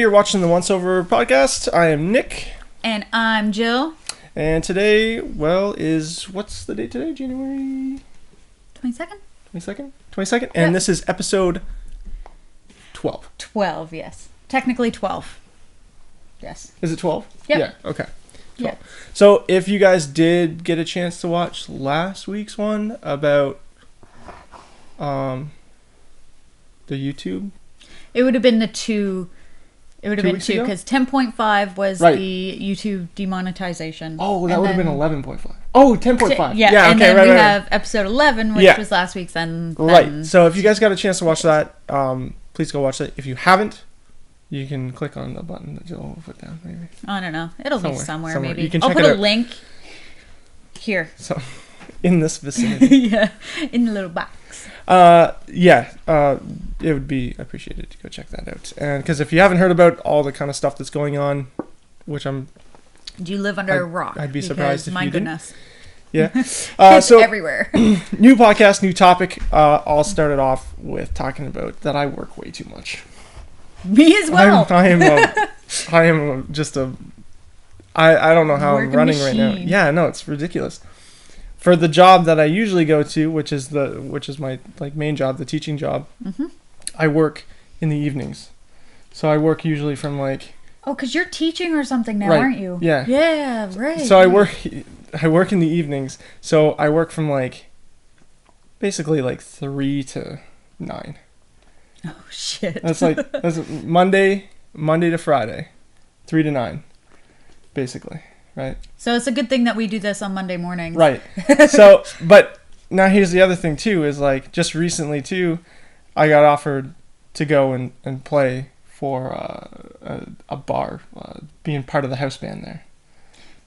You're watching the Once Over podcast. I am Nick. And I'm Jill. And today, what's the date today? January 22nd? 22nd? 22nd? And Yep. This is episode 12. 12, yes. Technically 12. Yes. Is it 12? Yep. Yeah, okay. 12. Yeah. So if you guys did get a chance to watch last week's one about the YouTube. It would have been the two. It would have been two because 10.5 was the YouTube demonetization. Oh, that would have been 11.5. Oh, 10.5. Yeah, and then we have episode 11, which was last week's. Right. So if you guys got a chance to watch that, please go watch that. If you haven't, you can click on the button that Jill will put down, maybe. I don't know. It'll be somewhere maybe. You can I'll check put it a out. link here. So, in this vicinity. Yeah, in the little box. It would be appreciated to go check that out. And because if you haven't heard about all the kind of stuff that's going on, which Do you live under a rock? I'd be surprised if my you goodness. didn't. Yeah. It's so everywhere. New podcast, new topic. I'll start it off with talking about that I work way too much. Me as well. I am just a. I don't know how I'm running right now. Yeah, no, it's ridiculous. For the job that I usually go to, which is my main job, the teaching job, I work in the evenings. So I work usually from Oh, because you're teaching or something now, aren't you? Yeah. Yeah, right. So I work in the evenings. So I work from basically 3 to 9. Oh shit. That's Monday to Friday, 3 to 9, basically. Right. So it's a good thing that we do this on Monday mornings. Right. So, but now here's the other thing too, is just recently too, I got offered to go and play for a bar, being part of the house band there.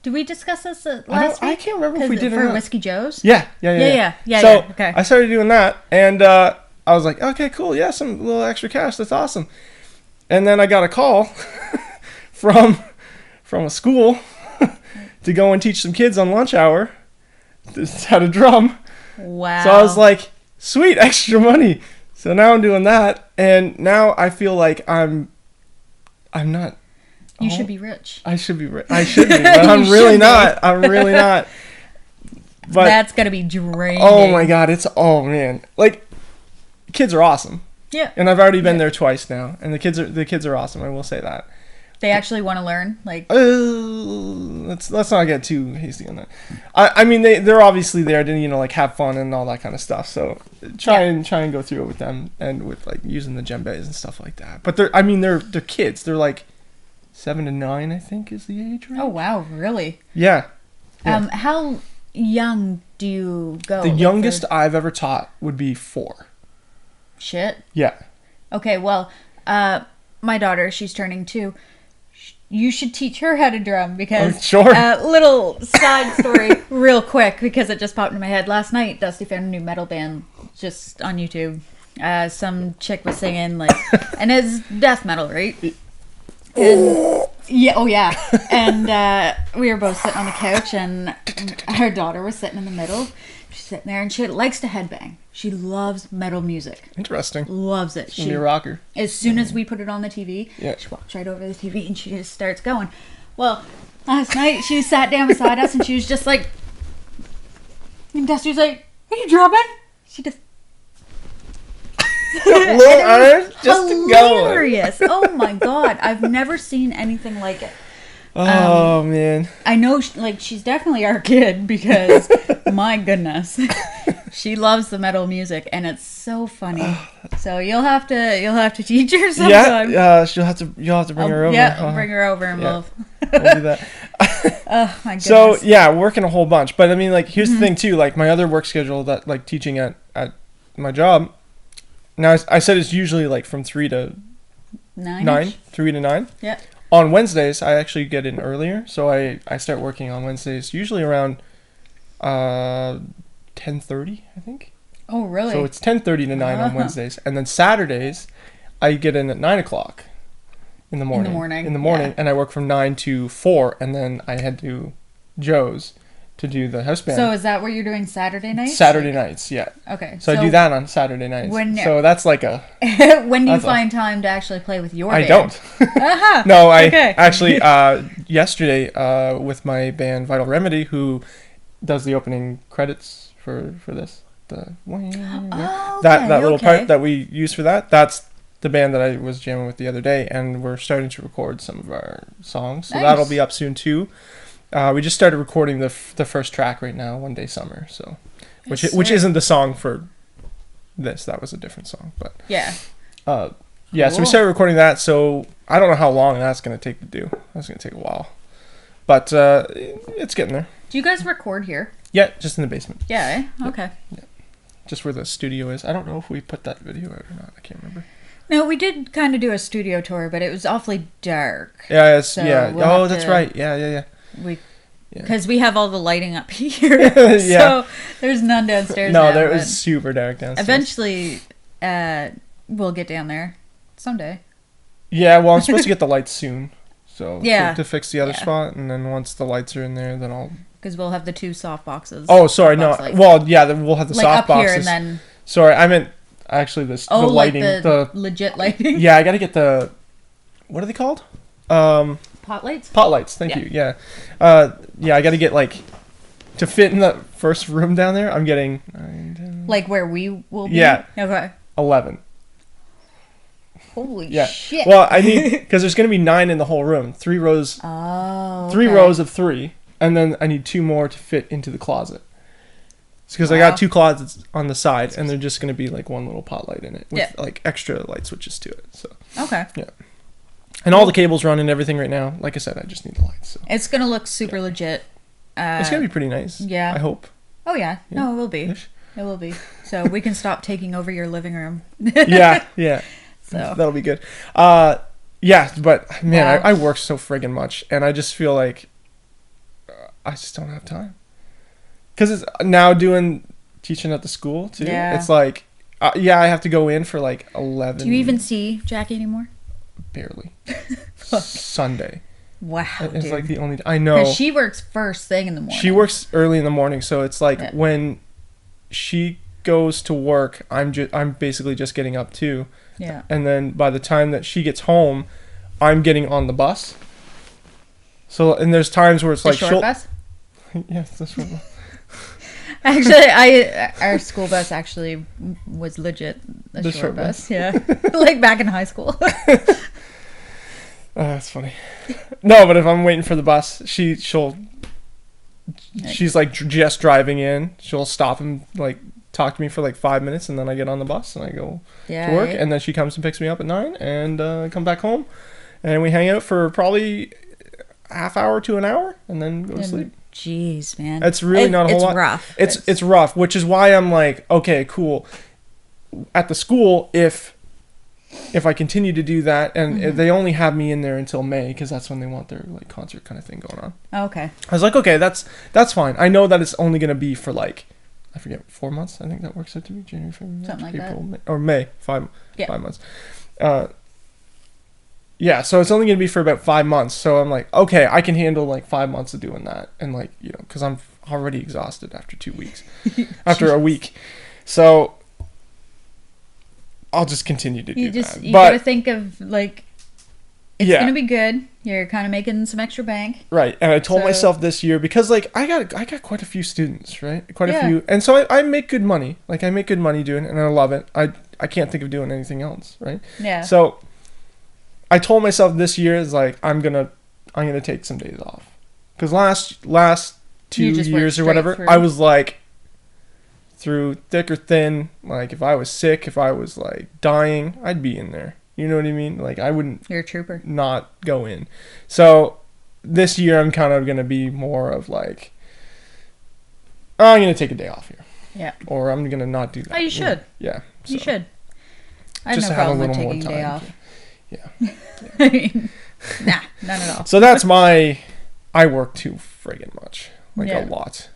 Did we discuss this last week? I can't remember if we did or for not. Whiskey Joe's? Yeah. So okay. I started doing that, and I was like, okay, cool, yeah, some little extra cash, that's awesome. And then I got a call from a school to go and teach some kids on lunch hour how to drum. Wow. So I was like, sweet, extra money. So now I'm doing that, and now I feel like I'm not. You should be rich. I should be rich. I should be, but I'm really not. I'm really not. But that's gotta be draining. Oh my god, man. Kids are awesome. Yeah. And I've already been there twice now, and the kids are awesome. I will say that. They actually want to learn, let's not get too hasty on that. I mean they're obviously there to have fun and all that kind of stuff. So try and go through it with them and with using the djembes and stuff like that. But they're kids. They're 7 to 9, I think, is the age range. Oh wow, really? Yeah. How young do you go? The youngest I've ever taught would be 4. Shit. Yeah. Okay, well, my daughter, she's turning 2. You should teach her how to drum because... Sure. Little side story real quick because it just popped in my head. Last night, Dusty found a new metal band just on YouTube. Some chick was singing and it's death metal, right? And, yeah. And we were both sitting on the couch and her daughter was sitting in the middle. She's sitting there and she likes to headbang. She loves metal music. Interesting. Loves it. She's a rocker. As soon as we put it on the TV, she walks right over to the TV and she just starts going. Well, last night she sat down beside us and she was just and Dusty was like, "Are you drumming?" She just... hilarious. Oh my god, I've never seen anything like it. Oh man, I know she's definitely our kid because my goodness, she loves the metal music and it's so funny. So you'll have to teach her sometime. Yeah, you'll have to bring her over. Yeah, I'll bring her over and we'll do that. Oh my goodness. So yeah, working a whole bunch. But I mean, here's the thing too. My other work schedule that teaching at my job. Now I said it's usually from 3 to 9. 3 to 9. Yeah. On Wednesdays, I actually get in earlier, so I start working on Wednesdays usually around 10:30, I think. Oh, really? So it's 10:30 to 9 on Wednesdays, and then Saturdays, I get in at 9 o'clock in the morning. Yeah. And I work from 9 to 4, and then I head to Joe's to do the house band. So is that what you're doing Saturday nights? Saturday nights, yeah. Okay. So I do that on Saturday nights. So that's like a... when do you find time to actually play with your band? I don't. Uh-huh. No, actually, yesterday, with my band Vital Remedy, who does the opening credits for this, that little part that we use for that's the band that I was jamming with the other day, and we're starting to record some of our songs. So that'll be up soon too. We just started recording the first track right now, One Day Summer. So, which isn't the song for this. That was a different song, but yeah. So we started recording that. So I don't know how long that's going to take to do. That's going to take a while, but it's getting there. Do you guys record here? Yeah, just in the basement. Yeah. Okay. Yeah. Just where the studio is. I don't know if we put that video out or not. I can't remember. No, we did kind of do a studio tour, but it was awfully dark. Yeah. That's right. Yeah. Because we have all the lighting up here. So there's none downstairs. No, there was super dark downstairs. Eventually, we'll get down there someday. Yeah, well, I'm supposed to get the lights soon. So to fix the other spot, and then once the lights are in there, then I'll... Because we'll have the 2 soft boxes. Oh, sorry, no. Well, yeah, we'll have the soft up boxes. Here and then... Sorry, I meant actually the lighting. The legit lighting? Yeah, I got to get the... What are they called? Pot lights? Pot lights, thank you, yeah. I got to get, to fit in the first room down there, I'm getting... 9, 10, like where we will be? Yeah. Okay. 11. Holy shit. Well, I need... Because there's going to be 9 in the whole room. 3 rows... Oh, 3 rows of 3. And then I need 2 more to fit into the closet. Because I got 2 closets on the side, and they're just going to be one little pot light in it with extra light switches to it. So okay. Yeah. And all the cables run and everything right now. Like I said, I just need the lights. So. It's going to look super legit. It's going to be pretty nice. Yeah. I hope. Oh yeah. No, it will be. Ish. It will be. So we can stop taking over your living room. Yeah. So that'll be good. Yeah, but man, I work so friggin' much, and I just feel like I just don't have time. Because it's now teaching at the school too. Yeah. It's I have to go in for 11. Do you even see Jackie anymore? Barely. Sunday. Wow. It's the only. I know. Because she works first thing in the morning. She works early in the morning, so it's when she goes to work, I'm basically just getting up too. Yeah. And then by the time that she gets home, I'm getting on the bus. So and there's times where it's the short bus. Yes, the short bus. Actually, our school bus actually was legit a short bus. Yeah, back in high school. That's funny. No, but if I'm waiting for the bus, she's just driving in. She'll stop and talk to me for 5 minutes, and then I get on the bus and I go to work, and then she comes and picks me up at 9, and come back home, and we hang out for probably half hour to an hour, and then go to sleep. Jeez, man. It's really not a whole lot. It's rough, which is why I'm okay, cool. At the school, if I continue to do that, and they only have me in there until May, because that's when they want their concert kind of thing going on. Oh, okay. I was okay, that's fine. I know that it's only going to be for I forget, 4 months. I think that works out to be January, February, March, April, May, or May, 5 months. Yeah, so it's only going to be for about 5 months. So I'm okay, I can handle 5 months of doing that. And because I'm already exhausted after 2 weeks, after a week. So I'll just continue to do that. You got to think of it's going to be good. You're kind of making some extra bank. Right. And I told myself this year, because I got quite a few students, right? Quite a few. And so I make good money. I make good money doing it, and I love it. I can't think of doing anything else, right? Yeah. So I told myself this year is I'm gonna take some days off, because last 2 years or whatever through. I was through thick or thin. If I was sick, if I was dying, I'd be in there. You know what I mean? I wouldn't. You're a trooper. Not go in. So this year I'm kind of gonna be more of I'm gonna take a day off here. Yeah. Or I'm gonna not do that. Oh, you should. Yeah. So. You should. I have just no problem with taking a day off. Yeah. I mean, nah, none at all. So that's I work too friggin' much, a lot,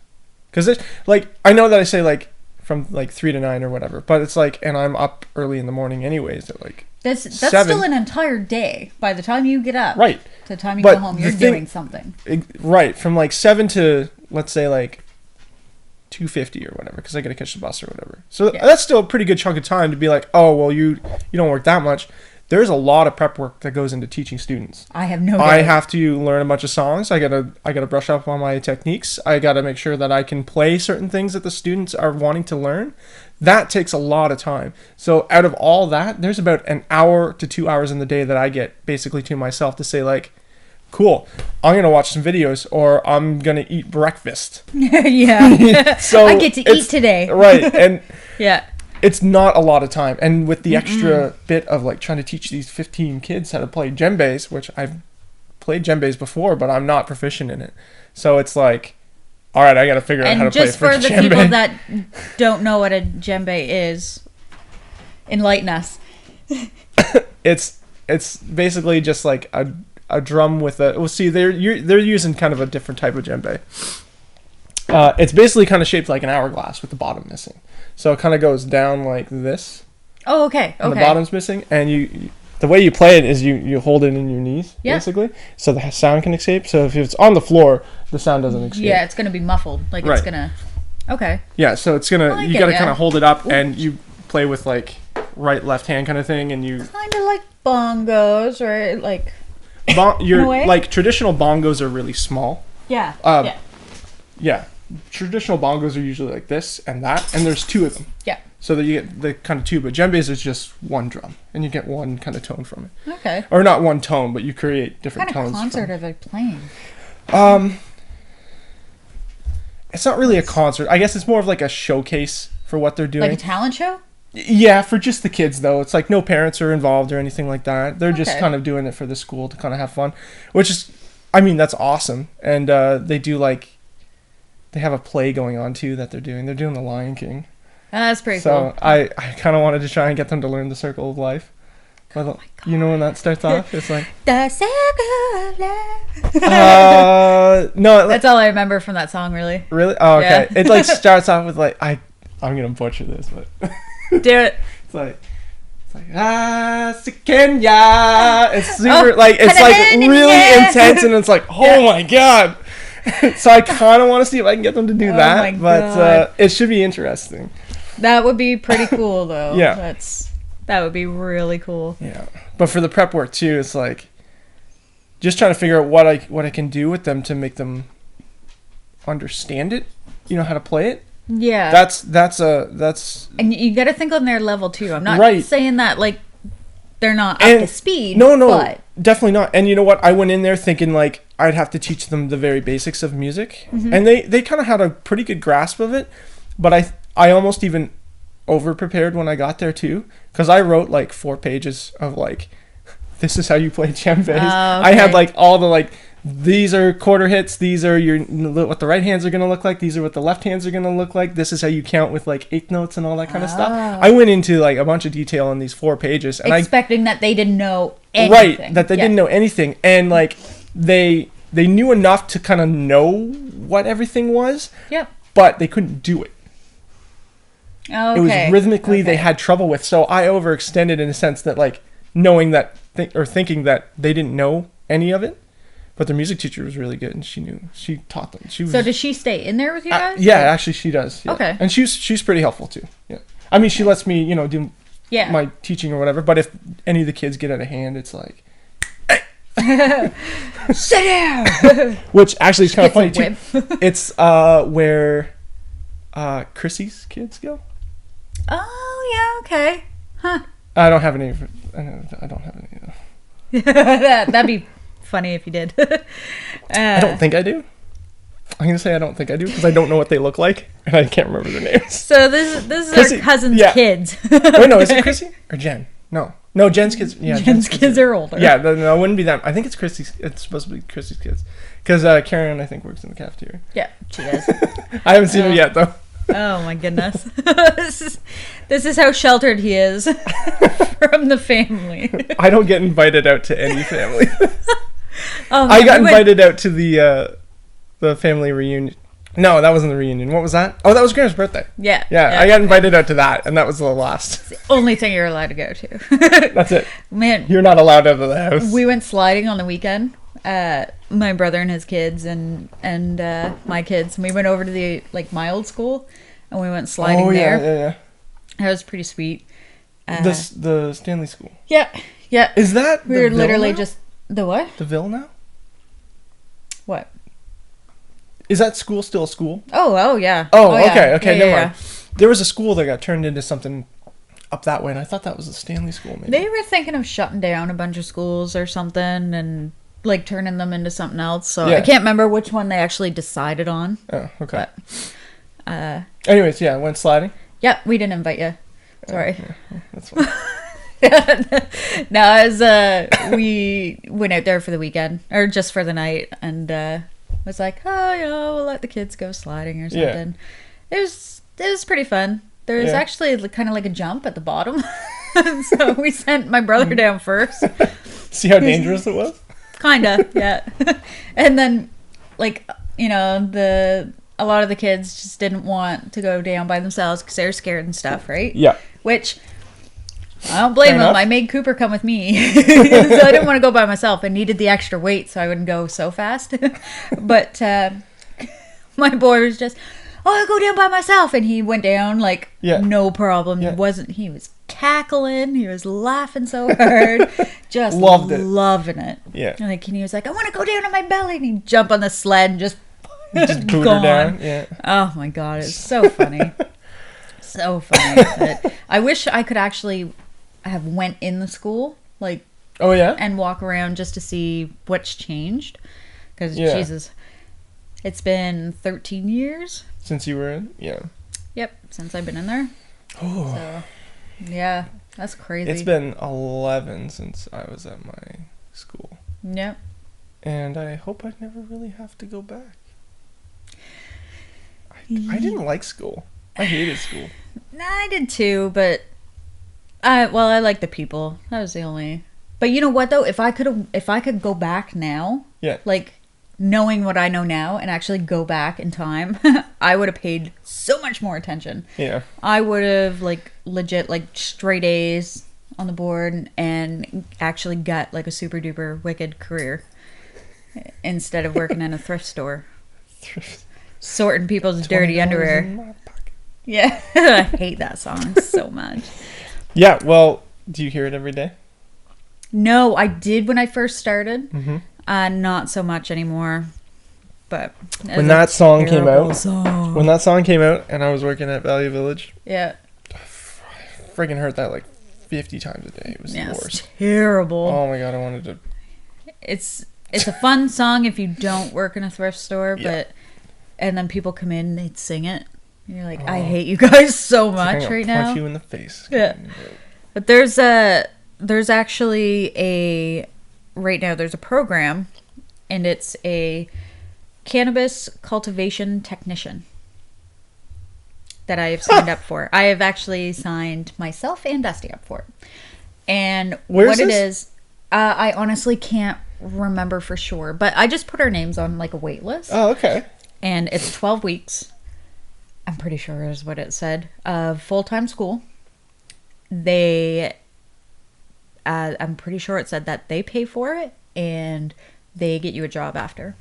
because it's I know that I say from 3 to 9 or whatever, but it's and I'm up early in the morning anyways at that's 7. Still an entire day. By the time you get up, right, to the time you go home, you're doing something. Right, from 7 to let's say like 2:50 or whatever, because I gotta catch the bus or whatever. So that's still a pretty good chunk of time to be like, oh well, you don't work that much. There's a lot of prep work that goes into teaching students. I have no doubt. I have to learn a bunch of songs. I gotta brush up on my techniques. I gotta make sure that I can play certain things that the students are wanting to learn. That takes a lot of time. So out of all that, there's about an hour to 2 hours in the day that I get basically to myself to say like, cool, I'm gonna watch some videos or I'm gonna eat breakfast. Yeah. So I get to eat today. Right. And yeah. It's not a lot of time. And with the extra bit of like trying to teach these 15 kids how to play djembes, which I've played djembes before, but I'm not proficient in it. So it's like, all right, I got to figure out how to play a just for the djembe. people that don't know what a djembe is, enlighten us. It's basically just like a drum with a. Well, see, they're using kind of a different type of djembe. It's basically kind of shaped like an hourglass with the bottom missing. So it kind of goes down like this. Oh, okay. And the bottom's missing, and the way you play it is you hold it in your knees, basically, so the sound can escape. So if it's on the floor, the sound doesn't escape. Yeah, it's gonna be muffled, like it's gonna. Okay. Yeah, so it's gonna. You gotta kind of hold it up, and you play with like right, left hand kind of thing, and you. Kind of like bongos, or like. Your like traditional bongos are really small. Yeah. Yeah. Traditional bongos are usually like this and that, and there's two of them. Yeah. So that you get the kind of two, but djembes is just one drum, and you get one kind of tone from it. Okay. Or not one tone, but you create different tones. What kind of concert are they playing? It's not really a concert. I guess it's more of like a showcase for what they're doing. Like a talent show? Yeah, for just the kids though. It's like no parents are involved or anything like that. They're just kind of doing it for the school to kind of have fun, which is, I mean, that's awesome. And they do like. They have a play going on too that they're doing. They're doing The Lion King. That's pretty So cool. I kind of wanted to try and get them to learn the Circle of Life. Oh you know when that starts off? It's like the Circle of Life. No, that's all I remember from that song. Really. Really? Oh, okay. Yeah. It like starts off with like I'm gonna butcher this, but do it. It's like Kenya. It's super like it's like really intense, and it's like oh my god. So I kind of want to see if I can get them to do that, but it should be interesting. That would be pretty cool, though. Yeah, that would be really cool. Yeah, but for the prep work too, it's like just trying to figure out what I can do with them to make them understand it. You know how to play it. Yeah, that's. And you got to think on their level too. I'm not saying that like they're not up to speed. No, but definitely not. And you know what? I went in there thinking like I'd have to teach them the very basics of music, and they kind of had a pretty good grasp of it. But I almost even over prepared when I got there too, because I wrote like 4 pages of like, this is how you play djembes. Okay. I had like all the like. These are quarter hits. These are what the right hands are going to look like. These are what the left hands are going to look like. This is how you count with like 8th notes and all that kind of stuff. I went into like a bunch of detail in these 4 pages, and expecting that they didn't know anything. Right, that they didn't know anything, and like they knew enough to kind of know what everything was. Yep. But they couldn't do it. Okay. It was rhythmically they had trouble with. So I overextended in a sense that like knowing that thinking that they didn't know any of it. But their music teacher was really good, and she taught them. So does she stay in there with you guys? Yeah, actually she does. Yeah. Okay. And she's pretty helpful too. Yeah. I mean, she lets me, do my teaching or whatever. But if any of the kids get out of hand, it's like, hey. Sit down. Which actually is kind of funny too. It's where Chrissy's kids go. Oh yeah. Okay. Huh. I don't have any. I don't have any. That'd be funny if you did. I don't think I do. I'm gonna say I don't think I do because I don't know what they look like and I can't remember their names. So this is our cousin's kids. Wait, no, is it Chrissy or Jen? No, Jen's kids. Yeah, Jen's kids are older. Yeah, no, it wouldn't be them. I think it's Chrissy's. It's supposed to be Chrissy's kids because Karen I think works in the cafeteria. Yeah, she does. I haven't seen her yet though. Oh my goodness. This is how sheltered he is from the family. I don't get invited out to any family. I got invited out to the family reunion. No, that wasn't the reunion. What was that? Oh, that was Graham's birthday. Yeah. I got invited out to that, and that was the last. It's the only thing you're allowed to go to. That's it. Man. You're not allowed out of the house. We went sliding on the weekend, my brother and his kids and my kids. And we went over to the my old school, and we went sliding there. Yeah. That was pretty sweet. The Stanley School. Yeah. Is that we were literally just the what? The Ville now? What? Is that school still a school? Oh yeah. Oh, yeah. Okay. Never mind. There was a school that got turned into something up that way, and I thought that was the Stanley School. Maybe they were thinking of shutting down a bunch of schools or something, and turning them into something else. So I can't remember which one they actually decided on. Oh, okay. But, anyways, yeah, went sliding. Yeah, we didn't invite you. Sorry. Yeah, that's fine. No, as we went out there for the weekend, or just for the night, and was like, we'll let the kids go sliding or something. Yeah. It was pretty fun. There was actually kind of like a jump at the bottom, so we sent my brother down first. See how dangerous it was? Kinda, yeah. And then, a lot of the kids just didn't want to go down by themselves because they were scared and stuff, right? Yeah. Which, I don't blame them. I made Cooper come with me. So I didn't want to go by myself. I needed the extra weight so I wouldn't go so fast. But my boy was just, I'll go down by myself. And he went down no problem. Yeah. He was cackling. He was laughing so hard. Just loving it. Yeah. And he was like, I want to go down on my belly. And he'd jump on the sled and just boot her down. Yeah. Oh my God. It's so funny. So funny. But I wish I could actually have went in the school, oh yeah, and walk around just to see what's changed. Because Jesus, it's been 13 years since you were in. Yeah. Yep, since I've been in there. Oh. So, yeah, that's crazy. It's been 11 since I was at my school. Yep. And I hope I never really have to go back. I didn't like school. I hated school. I did too, but I like the people. That was the only. But you know what though? If I could go back now, knowing what I know now and actually go back in time, I would have paid so much more attention. Yeah. I would have legit straight A's on the board and actually got a super duper wicked career instead of working in a thrift store. Sorting people's dirty underwear. Yeah. I hate that song so much. Yeah, well, do you hear it every day? No, I did when I first started. Mm-hmm. Not so much anymore. But when that song came out, and I was working at Value Village, yeah, I freaking heard that 50 times a day. It was the worst. It's terrible. Oh my God, I wanted to. It's a fun song if you don't work in a thrift store, and then people come in and they'd sing it. And you're like, I hate you guys so much right now. Punch you in the face. Yeah. But there's actually right now there's a program, and it's a cannabis cultivation technician that I have signed up for. I have actually signed myself and Dusty up for it. And it is, I honestly can't remember for sure, but I just put our names on a wait list. Oh, okay. And it's 12 weeks. I'm pretty sure is what it said. Full-time school. I'm pretty sure it said that they pay for it and they get you a job after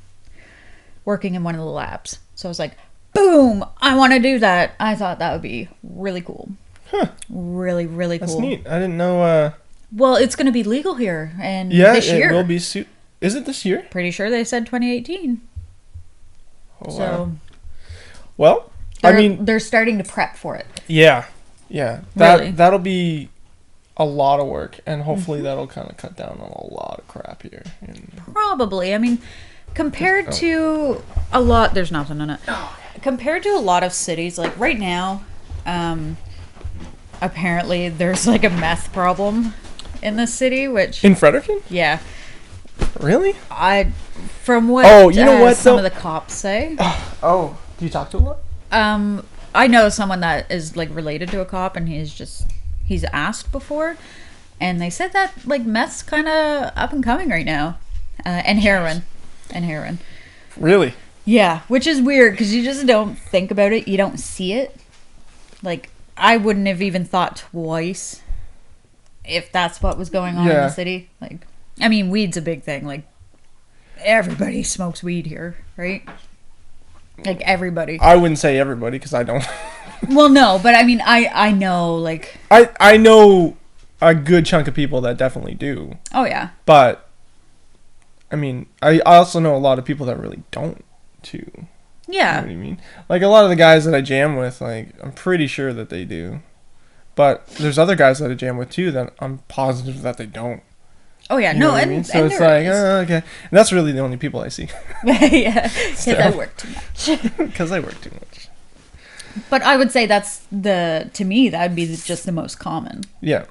working in one of the labs. So I was like, boom, I want to do that. I thought that would be really cool. Huh. Really, really cool. That's neat. I didn't know. Well, it's going to be legal here and this year. Yeah, it will be. Is it this year? Pretty sure they said 2018. Oh, so, wow. Well, they're starting to prep for it. Yeah. Really? That'll be a lot of work, and hopefully that'll kind of cut down on a lot of crap here. Probably. Compared to a lot, there's nothing in it. Compared to a lot of cities, right now, apparently there's a meth problem in the city, which in Fredericton. Yeah. Really? From what some of the cops say. Oh, do you talk to a lot? I know someone that is related to a cop, and he's asked before, and they said that meth's kind of up and coming right now, and heroin. Really? Yeah, which is weird because you just don't think about it. You don't see it. I wouldn't have even thought twice if that's what was going on in the city. Weed's a big thing. everybody smokes weed here, right? Like everybody. I wouldn't say everybody because I don't. Well, no, but I mean, I know, like... I know a good chunk of people that definitely do. Oh, yeah. But, I mean, I also know a lot of people that really don't, too. Yeah. You know what I mean? Like, a lot of the guys that I jam with, like, I'm pretty sure that they do. But there's other guys that I jam with, too, that I'm positive that they don't. Oh, yeah. You know no, what and I mean? So and it's there like, is. okay. And that's really the only people I see. Yeah, because I work too much. Because I work too much. But I would say to me, that would be just the most common. Yeah.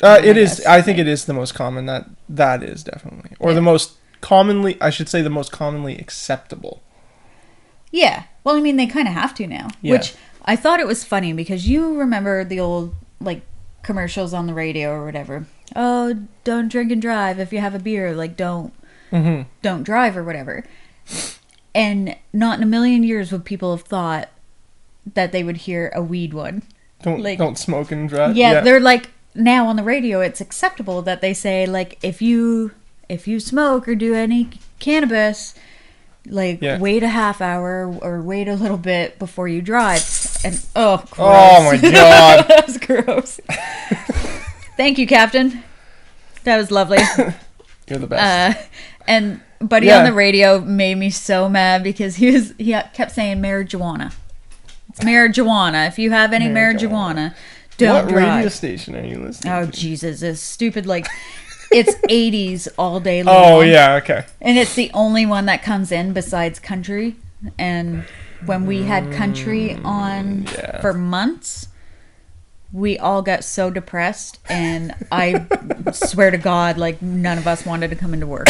I It is. guess, I think it is the most common. That is definitely. Or the most commonly, I should say the most commonly acceptable. Yeah. Well, I mean, they kind of have to now. Yeah. Which I thought it was funny because you remember the old, like, commercials on the radio or whatever. Oh, don't drink and drive. If you have a beer, like, don't drive or whatever. And not in a million years would people have thought that they would hear a weed one. Don't smoke and drive. Yeah, they're like, now on the radio, it's acceptable that they say, like, if you smoke or do any cannabis, like, wait a half hour or wait a little bit before you drive. And, oh, gross. Oh, my God. That was gross. Thank you, Captain. That was lovely. You're the best. And Buddy on the radio made me so mad because he kept saying marijuana. It's marijuana. If you have any marijuana, don't drive. What radio station are you listening to? Oh, Jesus. It's stupid, like... It's 80s all day long. Oh, yeah, okay. And it's the only one that comes in besides country. And when we had country on for months, we all got so depressed. And I swear to God, like, none of us wanted to come into work.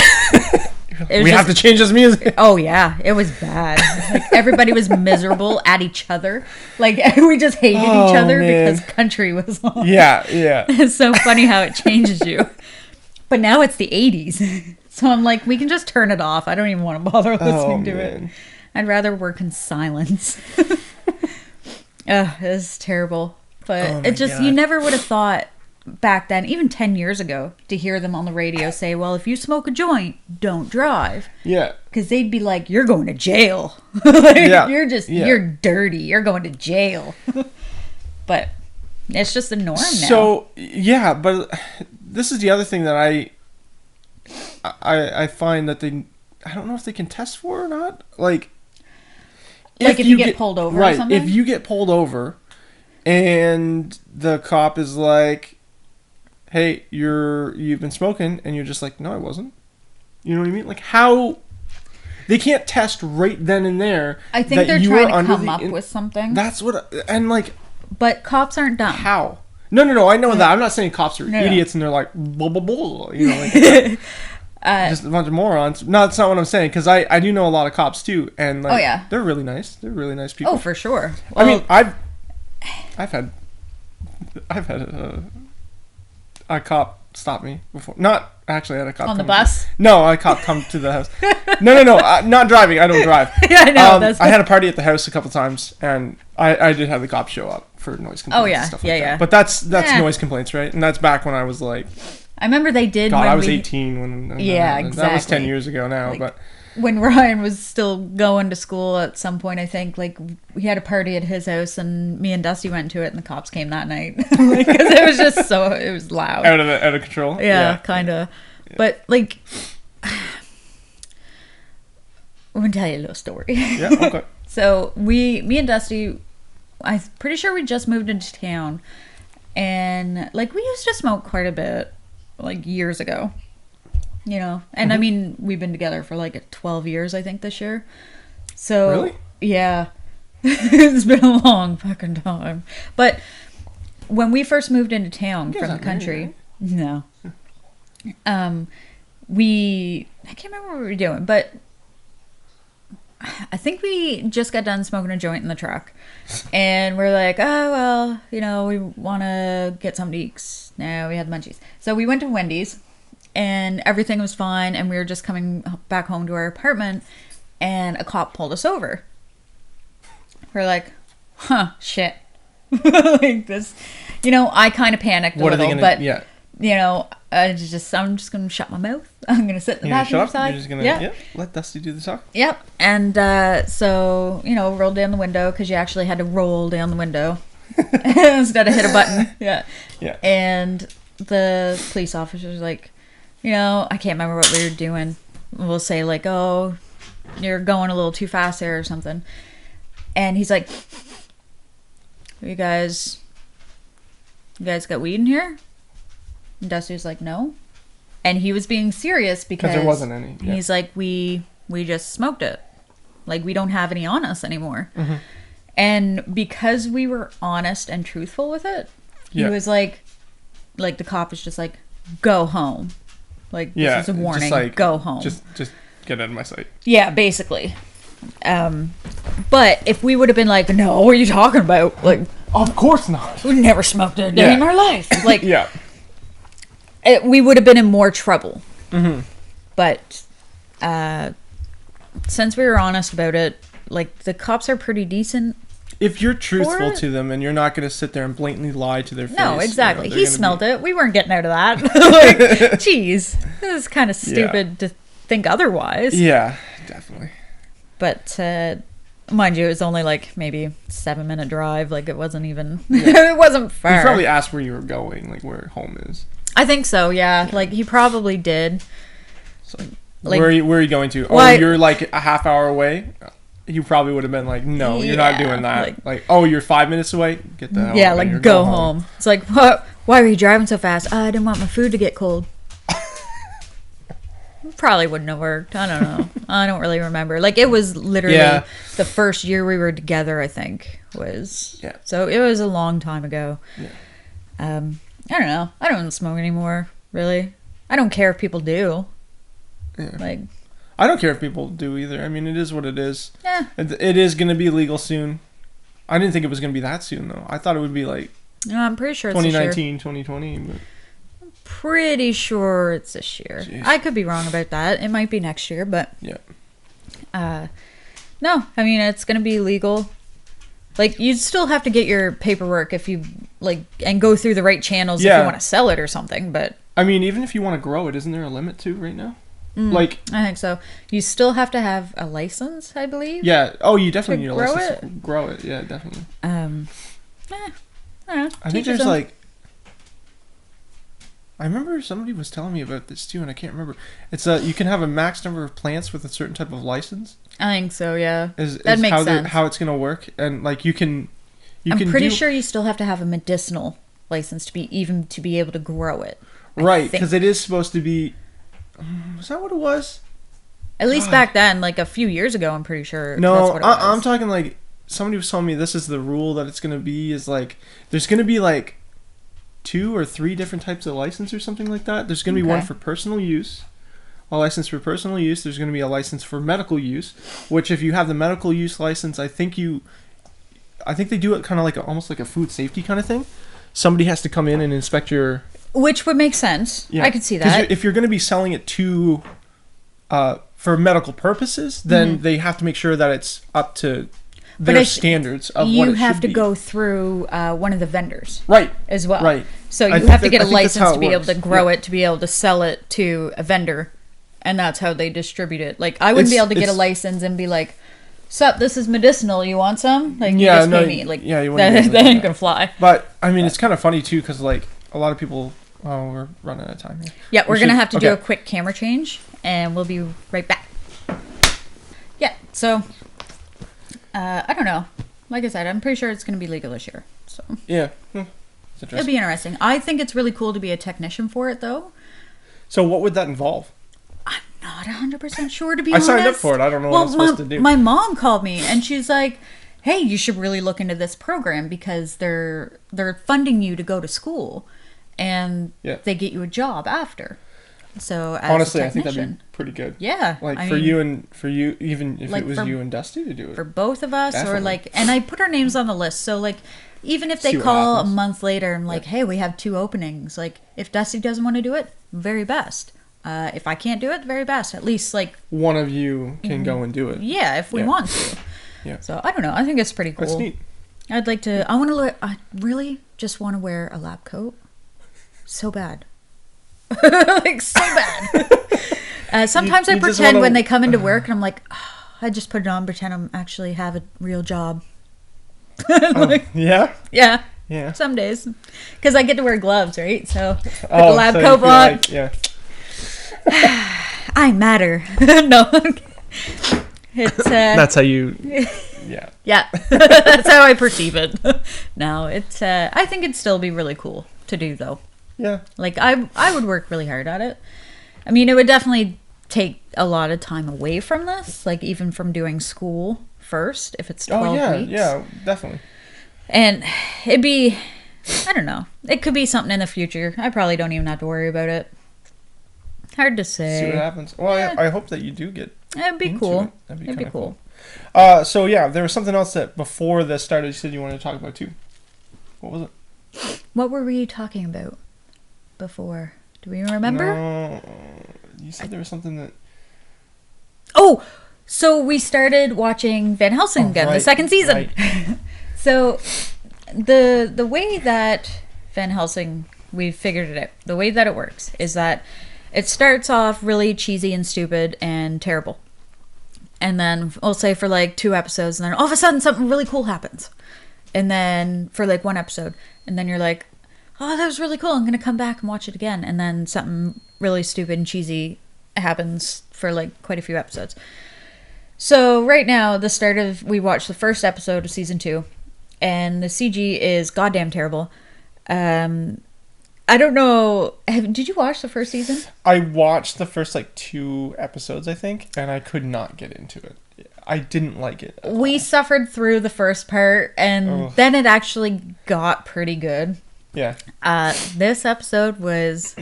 We have to change this music. Oh, yeah. It was bad. Like, everybody was miserable at each other. Like, we just hated each other because country was on. Yeah. It's so funny how it changes you. But now it's the 80s. So I'm like, we can just turn it off. I don't even want to bother listening to it. I'd rather work in silence. It's terrible. But it just, you never would have thought back then, even 10 years ago, to hear them on the radio say, well, if you smoke a joint, don't drive. Yeah. Because they'd be like, you're going to jail. Like, you're dirty. You're going to jail. But it's just the norm now. So, yeah, but this is the other thing that I find that I don't know if they can test for or not. Like if you get pulled over or something? If you get pulled over and the cop is like, hey, you've been smoking, and you're just like, no, I wasn't. You know what I mean? Like, how... They can't test right then and there. I think they're trying to come up with something. That's what... And, like... But cops aren't dumb. How? No, I know that. I'm not saying cops are idiots and they're like, blah, blah, blah, you know, like just a bunch of morons. No, that's not what I'm saying, because I do know a lot of cops, too, and, like, they're really nice. They're really nice people. Oh, for sure. Well, I mean, I've had a cop stop me before. Not actually, I had a cop on the bus. No, a cop come to the house. No, not driving. I don't drive. Yeah, I know. I had a party at the house a couple times, and I did have the cops show up for noise complaints. And stuff like that. But that's noise complaints, right? And that's back when I was like, I remember they did. God, I was 18 when. Exactly. That was 10 years ago now, but. When Ryan was still going to school at some point, I think, like, we had a party at his house and me and Dusty went to it and the cops came that night. Because it was just it was loud. Out of control? Yeah. Kind of. Yeah. But, like, I'm going to tell you a little story. Yeah, okay. So, me and Dusty, I'm pretty sure we just moved into town. And, like, we used to smoke quite a bit, like, years ago. You know, and I mean, we've been together for like 12 years, I think, this year. So, really? Yeah. It's been a long fucking time. But when we first moved into town from the country, no. I can't remember what we were doing, but I think we just got done smoking a joint in the truck. And we're like, oh, well, you know, we want to get something to eat. No, we had munchies. So we went to Wendy's. And everything was fine, and we were just coming back home to our apartment, and a cop pulled us over. We're like, shit. Like this. You know, I kind of panicked a little, but, you know, I'm just gonna shut my mouth. I'm gonna sit in the passenger side. You're just gonna let Dusty do the talk. Yep. And so roll down the window because you actually had to roll down the window instead of hit a button. Yeah. Yeah. And the police officer was like, I can't remember what we were doing. We'll say like, oh, you're going a little too fast there or something. And he's like, you guys got weed in here? And Dusty was like, no. And he was being serious because there wasn't any. Yeah. He's like, we just smoked it. Like, we don't have any on us anymore. Mm-hmm. And because we were honest and truthful with it, he was like the cop was just like, go home. Like, this is a warning. Just like, go home. Just get out of my sight. Yeah, basically. But if we would have been like, no, what are you talking about? Like, of course not. We never smoked a day in our life. Like, yeah. We would have been in more trouble. Mm-hmm. But since we were honest about it, like, the cops are pretty decent. If you're truthful to them and you're not going to sit there and blatantly lie to their face. No, exactly. He smelled it. We weren't getting out of that. Like, geez. This is kind of stupid to think otherwise. Yeah, definitely. But, mind you, it was only like maybe 7-minute drive. Like, it wasn't even, it wasn't far. He probably asked where you were going, like where home is. I think so, yeah. Like, he probably did. So, like, where are you going to? Oh, you're like a half hour away? You probably would have been like, no, you're not doing that. Like, oh, you're 5 minutes away? Get the hell out. Like, go home. It's like, what? Why were you driving so fast? I didn't want my food to get cold. Probably wouldn't have worked. I don't know. I don't really remember. Like, it was literally the first year we were together, I think, was. Yeah. So it was a long time ago. Yeah. I don't know. I don't smoke anymore, really. I don't care if people do. Yeah. Like, I don't care if people do either. I mean, it is what it is. Yeah. It is going to be legal soon. I didn't think it was going to be that soon, though. I thought it would be like no, I'm pretty sure it's 2019, 2020. But pretty sure it's this year. Jeez. I could be wrong about that. It might be next year, but yeah. No, I mean, it's going to be legal. Like, you'd still have to get your paperwork if you like and go through the right channels if you want to sell it or something, but I mean, even if you want to grow it, isn't there a limit too right now? Like, I think so. You still have to have a license, I believe. Yeah. Oh, you definitely need a license to grow it. Yeah, definitely. I don't know. I think there's like I remember somebody was telling me about this too, and I can't remember. It's you can have a max number of plants with a certain type of license. I think so. Yeah, that makes sense. How it's gonna work, and like you can. I'm pretty sure you still have to have a medicinal license to be able to grow it. Right, because it is supposed to be. Was that what it was? At least back then, like a few years ago, I'm pretty sure. No, that's what it was. I'm talking like somebody was telling me this is the rule that it's gonna be is like there's gonna be like 2 or 3 different types of license or something like that. There's gonna be one for personal use, a license for personal use. There's gonna be a license for medical use, which if you have the medical use license, I think they do it kind of like almost like a food safety kind of thing. Somebody has to come in and inspect your. Which would make sense. Yeah. I could see that. If you're going to be selling it to, for medical purposes, then they have to make sure that it's up to their standards of what it should be. You have to go through one of the vendors. Right. As well. Right. So you have to get a license to be able to grow it, to be able to sell it to a vendor. And that's how they distribute it. Like, I wouldn't be able to get a license and be like, sup, this is medicinal. You want some? Like, you just pay me. Like, yeah, that ain't gonna fly. But I mean, it's kind of funny too, because like a lot of people. Oh, we're running out of time here. Yeah, we're gonna have to do a quick camera change, and we'll be right back. Yeah. So, I don't know. Like I said, I'm pretty sure it's gonna be legal this year. So. Yeah. It'll be interesting. I think it's really cool to be a technician for it, though. So, what would that involve? I'm not 100% sure, to be honest. I signed up for it. I don't know what I'm supposed to do. My mom called me, and she's like, hey, you should really look into this program because they're funding you to go to school, and they get you a job after. So, as honestly, I think that'd be pretty good. Yeah. Like, for you, even if it was you and Dusty to do it. For both of us, definitely. Or like, and I put our names on the list, so like, even if they call a month later and like, hey, we have 2 openings, like, if Dusty doesn't want to do it, very best. If I can't do it, very best. At least like one of you can go and do it. Yeah, if we want to. Yeah. So I don't know. I think it's pretty cool. That's neat. I'd like to. I really just want to wear a lab coat, so bad. Like, so bad. Sometimes I you just pretend wanna- when they come into work, and I'm like, I just put it on, pretend I'm actually have a real job. Like, Yeah? yeah, Yeah. some days. Because I get to wear gloves, right? So, put the Oh, lab so you coat feel on. like- yeah. I matter. No. It's, That's how you... Yeah. yeah. That's how I perceive it. No, it's, I think it'd still be really cool to do, though. Yeah. Like, I would work really hard at it. I mean, it would definitely take a lot of time away from this, like, even from doing school first, if it's 12 weeks. Yeah, definitely. And it'd be, I don't know. It could be something in the future. I probably don't even have to worry about it. Hard to say. See what happens. Well, Yeah. I hope that you do get It'd be into cool. it. That'd be It'd be kinda cool. So yeah, there was something else that before this started you said you wanted to talk about too. What was it? What were we talking about before? Do we remember? No, you said there was something that... Oh, so we started watching Van Helsing again, the right, second season. right. So the way that Van Helsing, we figured it out. The way that it works is that it starts off really cheesy and stupid and terrible. And then we'll say for like 2 episodes, and then all of a sudden something really cool happens. And then for like 1 episode, and then you're like, oh, that was really cool. I'm going to come back and watch it again. And then something really stupid and cheesy happens for like quite a few episodes. So right now, we watched the first episode of season 2, and the CG is goddamn terrible. I don't know. Did you watch the first season? I watched the first like 2 episodes, I think, and I could not get into it. I didn't like it. We suffered through the first part, and then it actually got pretty good. Yeah. This episode was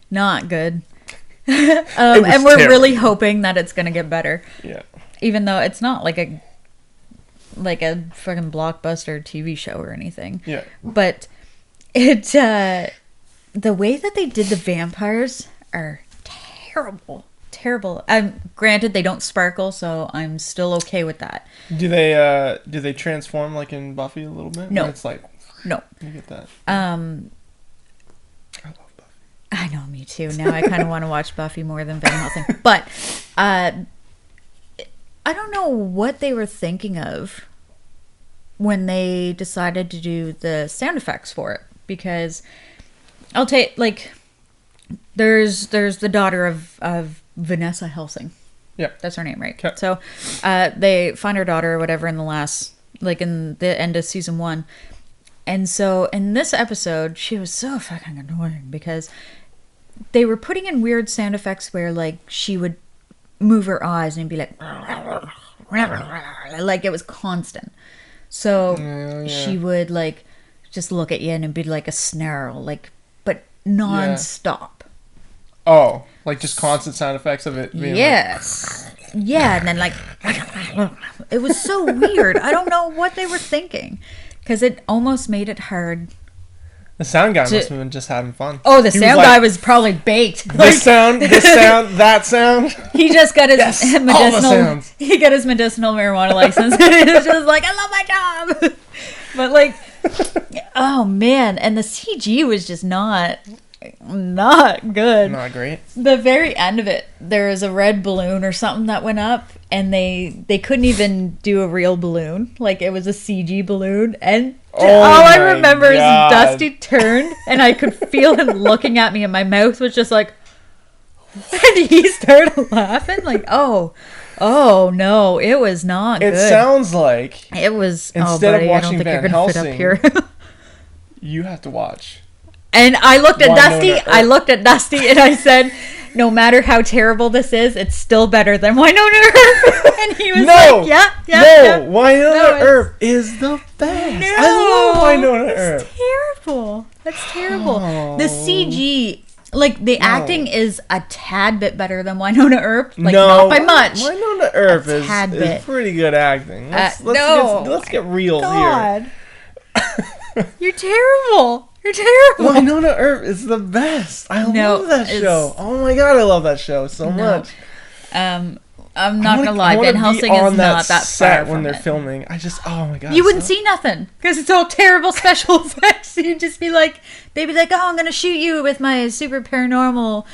not good. And we're terrible. really hoping that it's going to get better. Yeah. Even though it's not like a fucking blockbuster TV show or anything. Yeah. But it the way that they did the vampires are terrible. Granted they don't sparkle, so I'm still okay with that. Do they transform like in Buffy a little bit? No. Where it's like No. you get that. I love Buffy. I know, me too. Now I kind of want to watch Buffy more than Van Helsing. But I don't know what they were thinking of when they decided to do the sound effects for it, because I'll take, like, there's the daughter of Vanessa Helsing. Yeah. That's her name, right? Okay. So they find her daughter or whatever in the last, like in the end of season 1. And so in this episode, she was so fucking annoying because they were putting in weird sound effects where, like, she would move her eyes and be like it was constant. So she would, like, just look at you and it'd be like a snarl, like, but non-stop. Oh, like just constant sound effects of it being Yes. Yeah, and then, like, it was so weird. I don't know what they were thinking, because it almost made it hard. the sound guy must have been just having fun. Oh, the He sound was guy like, was probably baked. This sound, that sound. He just got his Yes, all the medicinal. sounds. He got his medicinal marijuana license, and he was just like, "I love my job." But, like, oh man, and the CG was just not good. Not great. The very end of it, there was a red balloon or something that went up, and they couldn't even do a real balloon. Like, it was a CG balloon, and all I my remember God. is Dusty turned, and I could feel him looking at me, and my mouth was just like, and he started laughing, like, oh no, it was not good. It sounds like It was, instead of buddy, watching I don't think Van you're gonna fit up Helsing, here. you have to watch. And I looked at Winona Dusty, and I said, no matter how terrible this is, it's still better than Winona Earp. And he was like, yeah. Winona Earp is the best. No, I love Winona Earp. That's terrible. That's terrible. Oh. The CG, like, the acting is a tad bit better than Winona Earp. Like, no, not by much. Winona Earp A is tad bit. pretty good acting. Let's get real God. here. You're terrible. You're terrible. Winona Earp is the best. I love that show. Oh my god, I love that show so much. I'm not gonna lie, Van Helsing is not that far when from they're it. filming. Oh my god, you wouldn't see nothing because it's all terrible special effects. You'd just be like, they'd be like, oh, I'm gonna shoot you with my super paranormal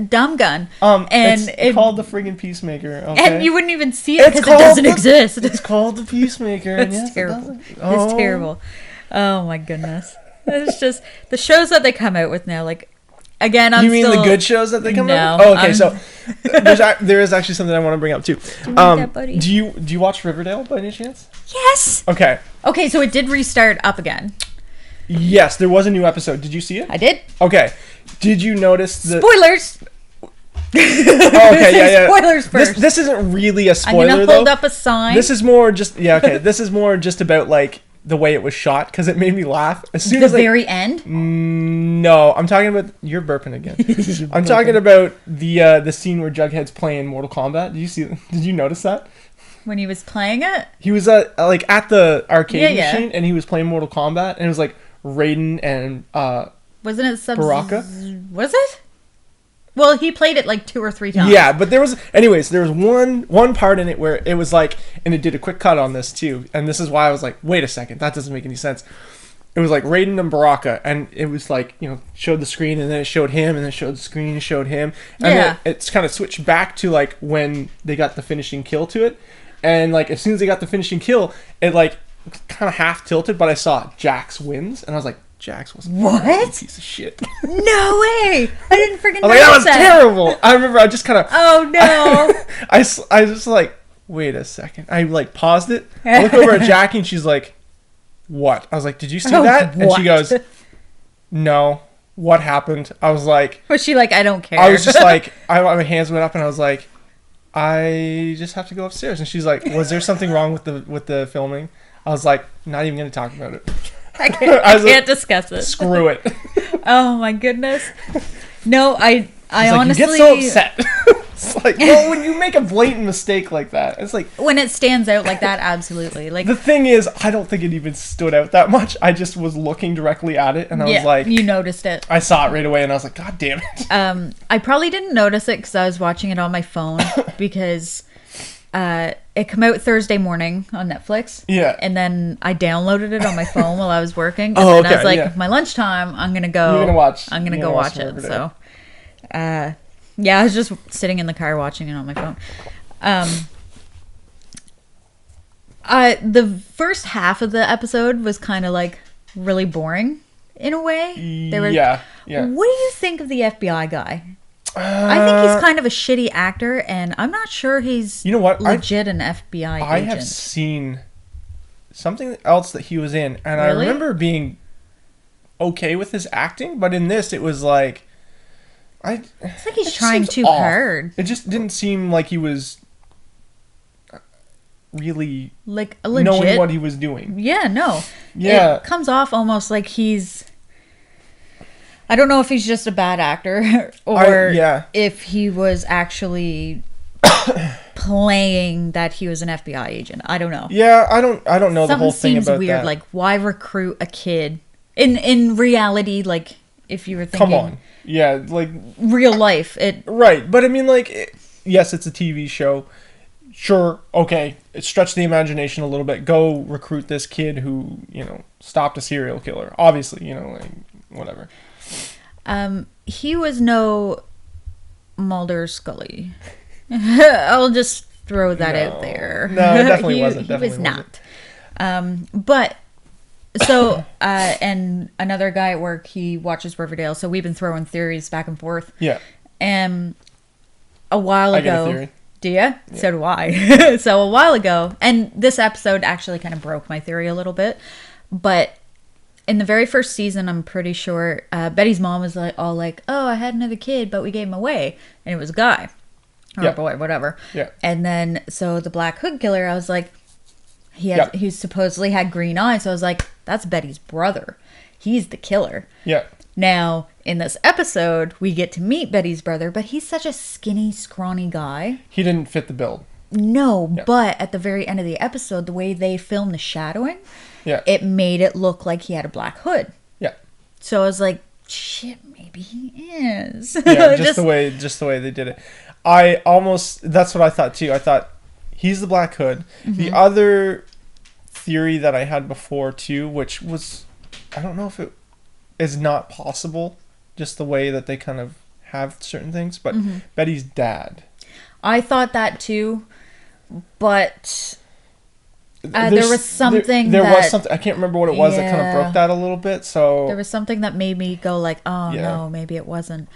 dumb gun. And it's called the friggin' Peacemaker. Okay? And you wouldn't even see it because it doesn't exist. It's called the Peacemaker. It's terrible. It's terrible. Oh my goodness. It's just the shows that they come out with now, like. Again, You mean the good shows that they come out with? Oh, okay, so there is actually something I want to bring up too. Do you watch Riverdale by any chance? Yes. Okay, so it did restart up again. Yes, there was a new episode. Did you see it? I did. Okay. Did you notice the spoilers? Okay, yeah. Spoilers first. This isn't really a spoiler though. I'm gonna hold up a sign. This is more just This is more just about like the way it was shot because it made me laugh as soon as the very end. No, I'm talking about you're burping again. I'm talking about the scene where Jughead's playing Mortal Kombat. Did you notice that? When he was playing it? He was like at the arcade machine and he was playing Mortal Kombat and it was like Raiden and wasn't it Baraka? Was it? Well, he played it like 2 or 3 times. Yeah, but there was one part in it where it was like, and it did a quick cut on this too, and this is why I was like, wait a second, that doesn't make any sense. It was like Raiden and Baraka, and it was like, showed the screen, and then it showed him, and then it showed the screen, and showed him, and then it's kind of switched back to like when they got the finishing kill to it, and like as soon as they got the finishing kill, it like kind of half tilted, but I saw Jax wins, and I was like, Jax was a piece of shit. No way! I didn't freaking know that was terrible. I remember I just kind of... Oh, no. I just like, wait a second. I like paused it. I look over at Jackie and she's like, what? I was like, did you see that? What? And she goes, no. What happened? I was like... Was she like, I don't care? I was just like, my hands went up and I was like, I just have to go upstairs. And she's like, was there something wrong with the filming? I was like, not even going to talk about it. I can't discuss it. Screw it. Oh my goodness. No, I honestly you get so upset. It's like, well, when you make a blatant mistake like that, it's like when it stands out like that, absolutely. Like the thing is, I don't think it even stood out that much. I just was looking directly at it, and I was like, you noticed it. I saw it right away, and I was like, God damn it. I probably didn't notice it because I was watching it on my phone because. It came out Thursday morning on Netflix. Yeah. And then I downloaded it on my phone while I was working. And then I was like, my lunchtime, I'm going to go. You're gonna watch. I'm going to go watch it. So, I was just sitting in the car watching it on my phone. The first half of the episode was kind of like really boring in a way. Yeah. What do you think of the FBI guy? I think he's kind of a shitty actor, and I'm not sure he's legit an FBI agent. I have seen something else that he was in, and I remember being okay with his acting, but in this, it was like... It's like he's trying too hard. It just didn't seem like he was really like legit knowing what he was doing. Yeah, no. Yeah. It comes off almost like he's... I don't know if he's just a bad actor or if he was actually playing that he was an FBI agent. I don't know. Yeah, I don't know the whole thing about that. Something seems weird. Like, why recruit a kid? In reality, like, if you were thinking... Come on. Yeah, like... Real life. Right, but I mean, like, yes, it's a TV show. Sure, okay, stretch the imagination a little bit. Go recruit this kid who, stopped a serial killer. Obviously, like, whatever. He was no Mulder Scully. I'll just throw that out there. No, it definitely wasn't. He was not. But so and another guy at work, he watches Riverdale, so we've been throwing theories back and forth. Yeah. And a while ago, I get a theory. Do you? Yeah. So do I. So a while ago, and this episode actually kind of broke my theory a little bit, but in the very first season, I'm pretty sure Betty's mom was like, all like, "Oh, I had another kid, but we gave him away, and it was a guy or a boy, whatever." Yeah. And then so the Black Hood killer, I was like, he supposedly had green eyes, so I was like, that's Betty's brother. He's the killer. Yeah. Now in this episode, we get to meet Betty's brother, but he's such a skinny, scrawny guy. He didn't fit the bill. No, but at the very end of the episode, the way they filmed the shadowing. Yeah. It made it look like he had a black hood. Yeah. So I was like, shit, maybe he is. Yeah, just the way they did it. That's what I thought too. I thought he's the Black Hood. Mm-hmm. The other theory that I had before too, which was, I don't know if it is not possible, just the way that they kind of have certain things, but Betty's dad. I thought that too, but there was something. I can't remember what it was that kind of broke that a little bit. So there was something that made me go like, "Oh no, maybe it wasn't."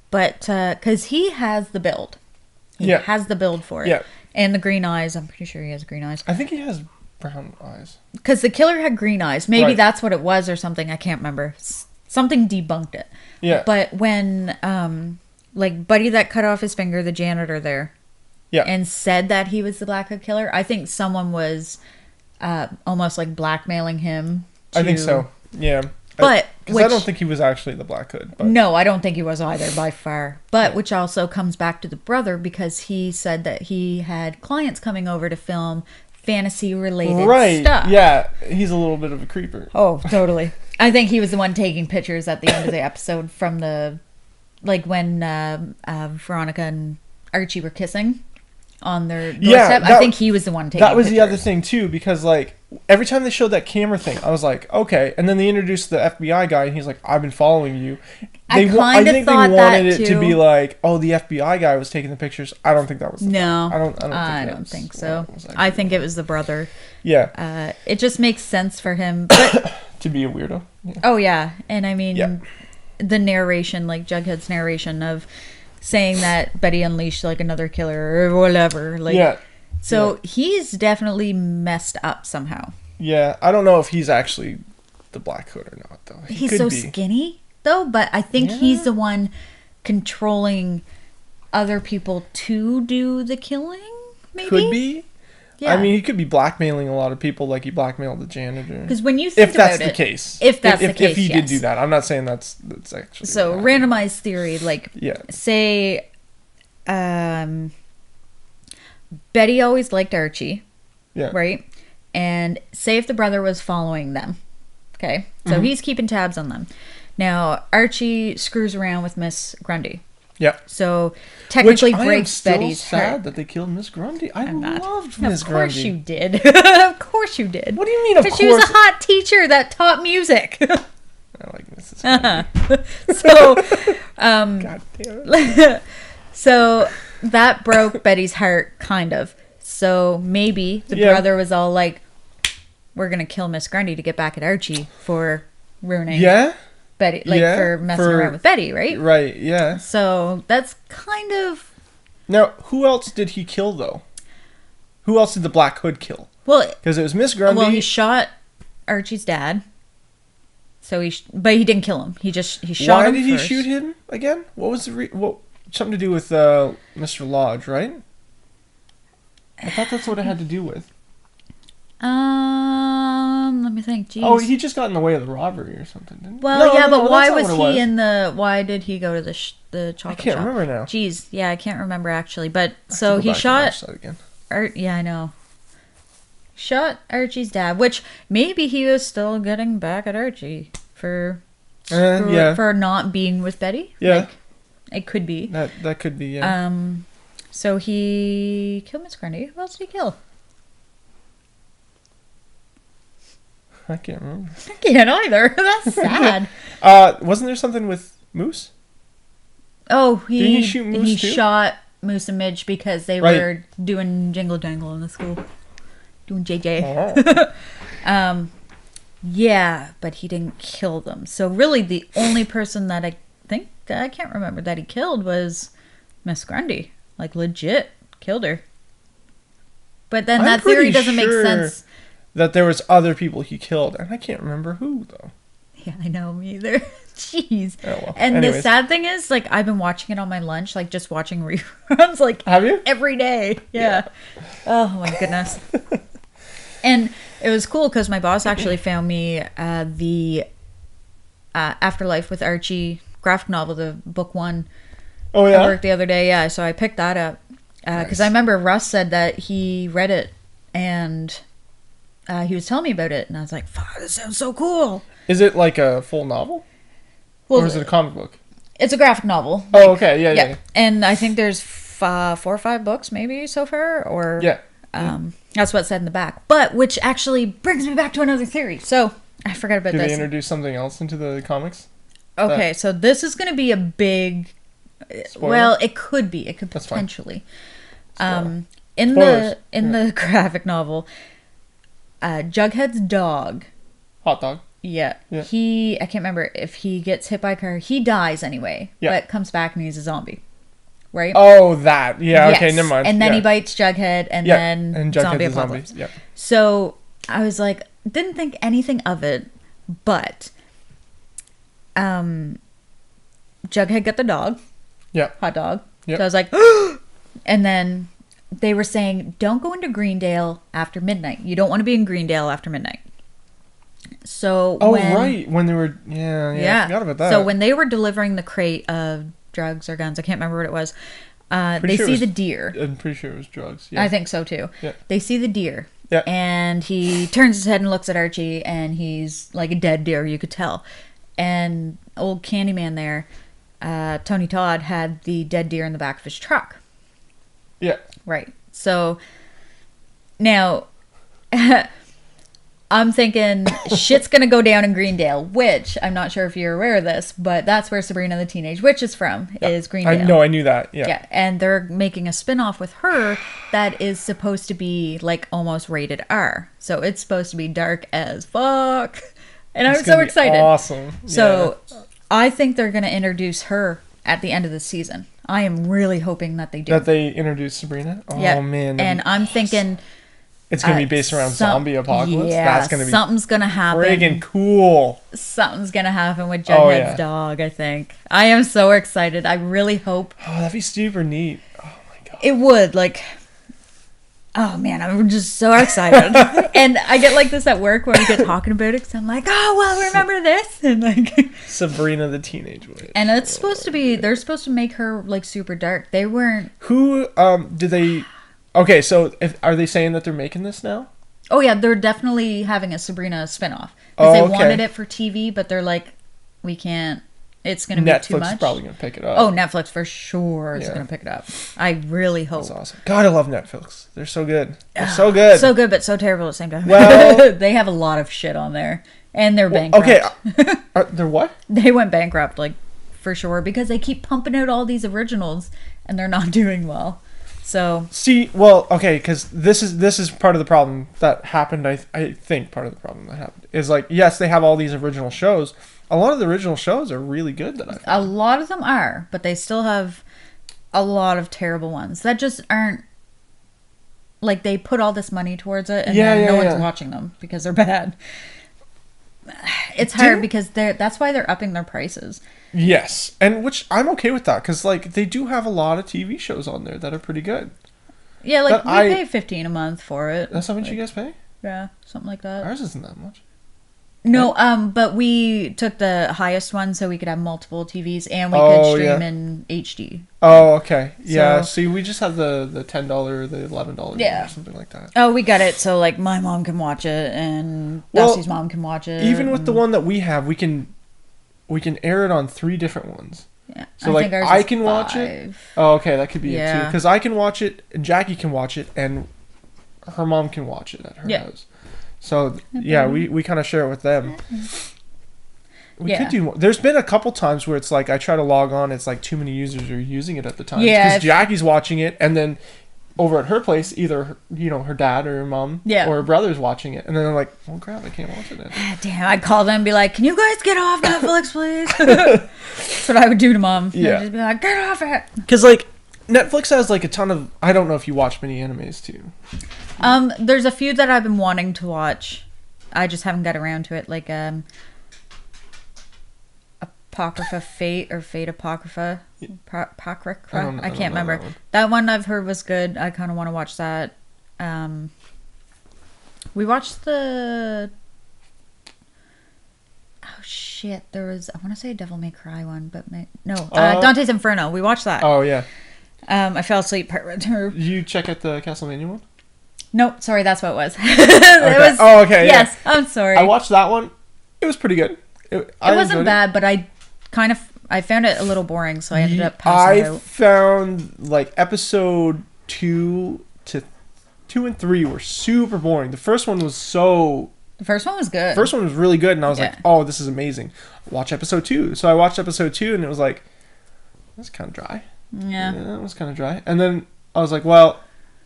But because he has the build, he has the build for it, and the green eyes. I'm pretty sure he has green eyes. I think he has brown eyes. Because the killer had green eyes. Maybe that's what it was or something. I can't remember. Something debunked it. Yeah. But when like Buddy that cut off his finger, the janitor there. Yeah. And said that he was the Black Hood killer. I think someone was almost like blackmailing him. I think so. Yeah. But because I don't think he was actually the Black Hood. But. No, I don't think he was either by far. But which also comes back to the brother because he said that he had clients coming over to film fantasy related stuff. Yeah. He's a little bit of a creeper. Oh, totally. I think he was the one taking pictures at the end of the episode from the like when Veronica and Archie were kissing on their doorstep. I think he was the one taking that was pictures. The other thing too, because like every time they showed that camera thing, I was like, okay. And then they introduced the FBI guy, and he's like, I've been following you. I think they wanted it to be like, oh, the FBI guy was taking the pictures. I don't think that was. I don't think so. I think it was the brother. Yeah. It just makes sense for him, but to be a weirdo. Yeah. Oh yeah, and I mean, the narration, like Jughead's narration of saying that Betty unleashed like another killer or whatever. Like, so he's definitely messed up somehow. Yeah, I don't know if he's actually the Black Hood or not, though. He's so skinny, though, but I think he's the one controlling other people to do the killing, maybe? Could be. Yeah. I mean, he could be blackmailing a lot of people like he blackmailed the janitor. Because when you think about it... If that's the case. If he did do that. I'm not saying that's actually... So, randomized theory, like, say... Betty always liked Archie. Yeah. Right? And say if the brother was following them. Okay? So, he's keeping tabs on them. Now, Archie screws around with Miss Grundy. Yeah. So technically breaks Betty's sad heart. that they killed Miss Grundy. I loved Miss Grundy. Of course you did. Of course you did. What do you mean? Of course? Because she was a hot teacher that taught music. I like Mrs. Grundy. So, God damn it. So that broke Betty's heart, kind of. So maybe the brother was all like, "We're gonna kill Miss Grundy to get back at Archie for ruining." Yeah. Betty, for messing around with Betty, right? Right, yeah. So that's kind of... Now, who else did he kill, though? Who else did the Black Hood kill? Well, because it was Miss Grundy. Well, he shot Archie's dad. So but he didn't kill him. He shot him first. Why did he shoot him again? What was the something to do with Mr. Lodge, right? I thought that's what it had to do with. Let me think. Jeez. Oh, he just got in the way of the robbery or something, didn't he? Well, but why was he in the... Why did he go to the chocolate shop? I can't remember now. Jeez, yeah, I can't remember actually. But so he shot... Again. Yeah, I know. Shot Archie's dad, which maybe he was still getting back at Archie for not being with Betty. Yeah, like, it could be. That could be. Yeah. So he killed Miss Grundy. Who else did he kill? I can't remember. I can't either. That's sad. Wasn't there something with Moose? Oh, did he shoot Moose he too? shot Moose and Midge because they were doing jingle jangle in the school, doing JJ. Oh. Yeah, but he didn't kill them. So really, the only person that I can't remember that he killed was Miss Grundy. Like legit killed her. But then that theory doesn't make sense. That there was other people he killed, and I can't remember who though. Yeah, I know, me either. Jeez. Oh, well. And the sad thing is, like, I've been watching it on my lunch, like just watching reruns, like have you? Every day. Yeah. Oh my goodness. And it was cool because my boss actually found me the Afterlife with Archie graphic novel, the book 1. Oh yeah. I worked the other day, yeah. So I picked that up because I remember Russ said that he read it and. He was telling me about it, and I was like, "Fuck, this sounds so cool." Is it like a full novel? Well, or is it a comic book? It's a graphic novel. Oh, okay. Yeah. And I think there's 4 or 5 books maybe so far, or that's what's said in the back. But which actually brings me back to another theory. So I forgot about this. Did they introduce something else into the comics? Okay, so this is going to be a big. Spoiler? Well, it could be. It could potentially. In Spoilers. the graphic novel, Jughead's dog. Hot dog. Yeah. I can't remember if he gets hit by a car. He dies anyway, but comes back and he's a zombie. Right? Oh, that. Yeah, yes. okay, never mind. And then he bites Jughead, and then and zombie apocalypse. Yeah. So I was like, didn't think anything of it, but Jughead got the dog. Yeah. Hot dog. Yep. So I was like, and then they were saying, don't go into Greendale after midnight. You don't want to be in Greendale after midnight. So right, when they were I forgot about that. So when they were delivering the crate of drugs or guns, I can't remember what it was. They see the deer. I'm pretty sure it was drugs. Yeah. I think so too. Yeah. They see the deer. Yeah. And he turns his head and looks at Archie, and he's like a dead deer, you could tell. And old Candyman there, Tony Todd, had the dead deer in the back of his truck. Yeah. Right. So now I'm thinking shit's going to go down in Greendale, which I'm not sure if you're aware of this, but that's where Sabrina the Teenage Witch is from, is Greendale. I knew that. Yeah. Yeah. And they're making a spin-off with her that is supposed to be like almost rated R. So it's supposed to be dark as fuck. And I'm so excited. Awesome. So I think they're going to introduce her at the end of the season. I am really hoping that they do. That they introduce Sabrina? Oh, man. And I'm thinking it's going to be based around zombie apocalypse? Yeah, that's going to be something's going to happen. friggin' cool. Something's going to happen with Jughead's dog, I think. I am so excited. I really hope. Oh, that'd be super neat. Oh, my God. It would. Like, oh, man, I'm just so excited. And I get like this at work when we get talking about it, because I'm like, oh, well, remember this? And like Sabrina the Teenage Witch. And it's supposed to be, they're supposed to make her like super dark. They weren't. Who, did they... Okay, so are they saying that they're making this now? Oh, yeah, they're definitely having a Sabrina spinoff. Because they wanted it for TV, but they're like, we can't. It's going to be too much. Netflix is probably going to pick it up. Oh, Netflix for sure is going to pick it up. I really hope. That's awesome. God, I love Netflix. They're so good. They're so good. So good, but so terrible at the same time. Well, they have a lot of shit on there. And they're bankrupt. Okay. They're what? They went bankrupt, like, for sure. Because they keep pumping out all these originals, and they're not doing well. So see, well, okay, because this is part of the problem that happened. I think part of the problem that happened is like, yes, they have all these original shows. A lot of the original shows are really good. A lot of them are, but they still have a lot of terrible ones that just aren't. Like, they put all this money towards it, and then no one's watching them because they're bad. It's hard because that's why they're upping their prices. Yes, and which I'm okay with that, because like they do have a lot of TV shows on there that are pretty good. Yeah, like we pay $15 a month for it. That's how much you guys pay? Yeah, something like that. Ours isn't that much. No, but we took the highest one so we could have multiple TVs and we could stream in HD. Oh, okay. Yeah, see, we just have the $10, the $11 or something like that. Oh, we got it so like my mom can watch it and Dusty's mom can watch it. Even with the one that we have, we can air it on 3 different ones. Yeah. So like I can watch it. Oh, okay, that could be it too. Because I can watch it, and Jackie can watch it, and her mom can watch it at her house. So yeah, we kind of share it with them. We could do more. There's been a couple times where it's like I try to log on, it's like too many users are using it at the time. Yeah, because Jackie's watching it, and then over at her place, either her dad or her mom or her brother's watching it, and then they're like, "Oh crap, I can't watch it then." Damn, I'd call them and be like, "Can you guys get off Netflix, please?" That's what I would do to mom. Yeah, I'd just be like, "Get off it." Because like Netflix has like a ton of. I don't know if you watch many animes too. There's a few that I've been wanting to watch. I just haven't got around to it. Like Apocrypha Fate or Fate Apocrypha. Apocrypha. I can't remember. That one I've heard was good. I kind of want to watch that. We watched the. Oh shit! There was. I want to say a Devil May Cry one, but no. Dante's Inferno. We watched that. Oh yeah. I fell asleep partway through. You check out the Castlevania one? Nope, sorry, that's what it was. Okay. Yes, I'm sorry. I watched that one. It was pretty good. It wasn't bad, but I I found it a little boring, so I ended up passing I out. found like episode 2 and 3 were super boring. The first one was The first one was good. First one was really good, and I was like, Yeah. "Oh, this is amazing." Watch episode 2. So I watched episode 2, and it was like, "That's kind of dry." Yeah. It was kind of dry. And then I was like, "Well,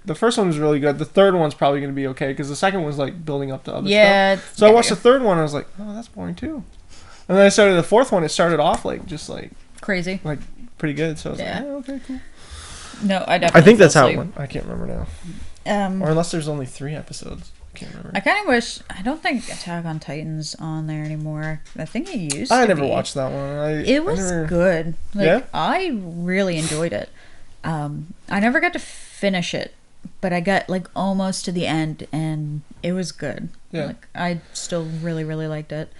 the first one was really good. The third one's probably going to be okay because the second was like building up to other stuff." So I watched the third one, and I was like, "Oh, that's boring too." And then I started the fourth one. It started off like just like crazy, like pretty good. So I was Yeah. like, "Oh, okay, cool." No, I definitely. I think that's fell how it asleep. went. I can't remember now. Or unless there's only 3 episodes. I can't remember. I kind of wish. I don't think Attack on Titan's on there anymore. I think it used. I to never be. watched that one. It was good. Like, Yeah? I really enjoyed it. I never got to finish it, but I got like almost to the end, and it was good. Yeah. Like, I still really, really liked it.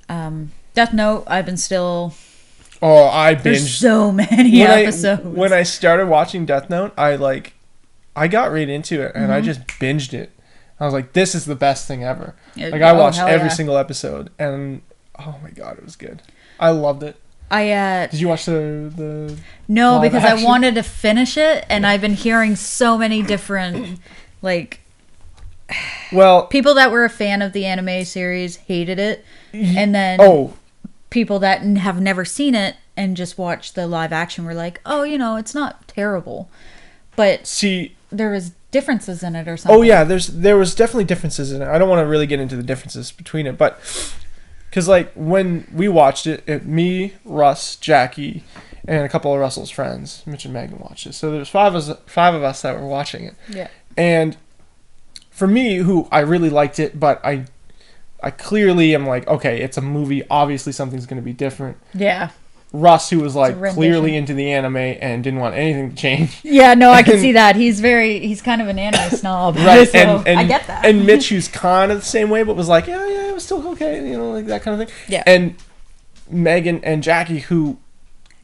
Death Note. I've been still. Oh, I There's binged. so many episodes. When I started watching Death Note, I got right into it, and I just binged it. I was like, "This is the best thing ever!" Like I watched every single episode, and oh my god, it was good. I loved it. Did you watch the? No, live because action? I wanted to finish it, and I've been hearing so many different like people that were a fan of the anime series hated it, and then people that have never seen it and just watched the live action were like, "Oh, it's not terrible," but there was differences in it or something. Oh yeah, there was definitely differences in it. I don't want to really get into the differences between it, but because like when we watched it, me, Russ, Jackie, and a couple of Russell's friends, Mitch and Megan, watched it. So there's five of us that were watching it. Yeah. And for me, who I really liked it, but I clearly am like, okay, it's a movie. Obviously, something's going to be different. Yeah. Russ, who was like rendition. clearly into the anime and didn't want anything to change. Yeah, no, I can see that. He's kind of an anime snob. Right, so and I get that. And Mitch, who's kind of the same way, but was like, yeah, it was still okay, like that kind of thing. Yeah. And Megan and Jackie, who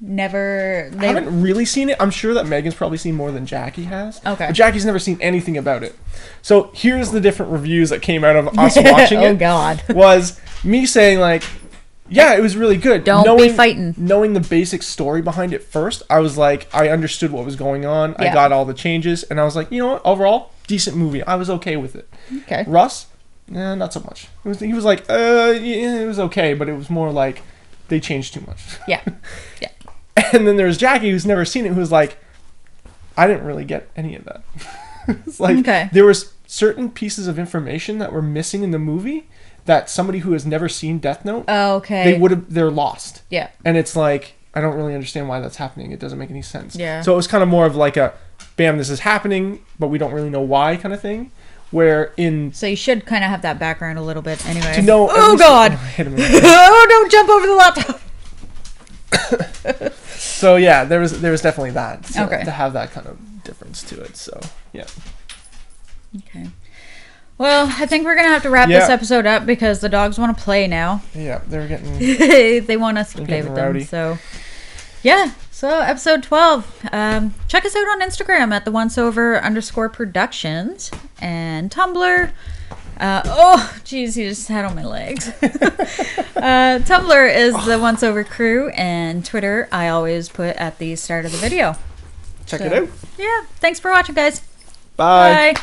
haven't really seen it. I'm sure that Megan's probably seen more than Jackie has. Okay. But Jackie's never seen anything about it. So here's the different reviews that came out of us watching it. Oh, God. Was me saying like, yeah, it was really good. Don't be fighting. Knowing the basic story behind it first, I was like, I understood what was going on. Yeah. I got all the changes, and I was like, you know what? Overall, decent movie. I was okay with it. Okay. Russ, not so much. He was like, yeah, it was okay, but it was more like they changed too much. Yeah. Yeah. And then there's Jackie, who's never seen it, who's like, I didn't really get any of that. It's like there was certain pieces of information that were missing in the movie that somebody who has never seen Death Note, they're lost. Yeah. And it's like, I don't really understand why that's happening. It doesn't make any sense. Yeah. So it was kind of more of like a, bam, this is happening, but we don't really know why kind of thing. So you should kind of have that background a little bit anyway. To know. Oh, God. Oh, don't jump over the laptop. So yeah, there was definitely that. So, okay. To have that kind of difference to it. So yeah. Okay. Well, I think we're gonna have to wrap this episode up because the dogs want to play now. Yeah, they're getting. They want us to play with rowdy. them. So, yeah. So episode 12. Check us out on Instagram at @theonceover_productions and Tumblr. Oh, geez, he just sat on my legs. Tumblr is the Once Over Crew, and Twitter I always put at the start of the video. Check it out. Yeah. Thanks for watching, guys. Bye. Bye.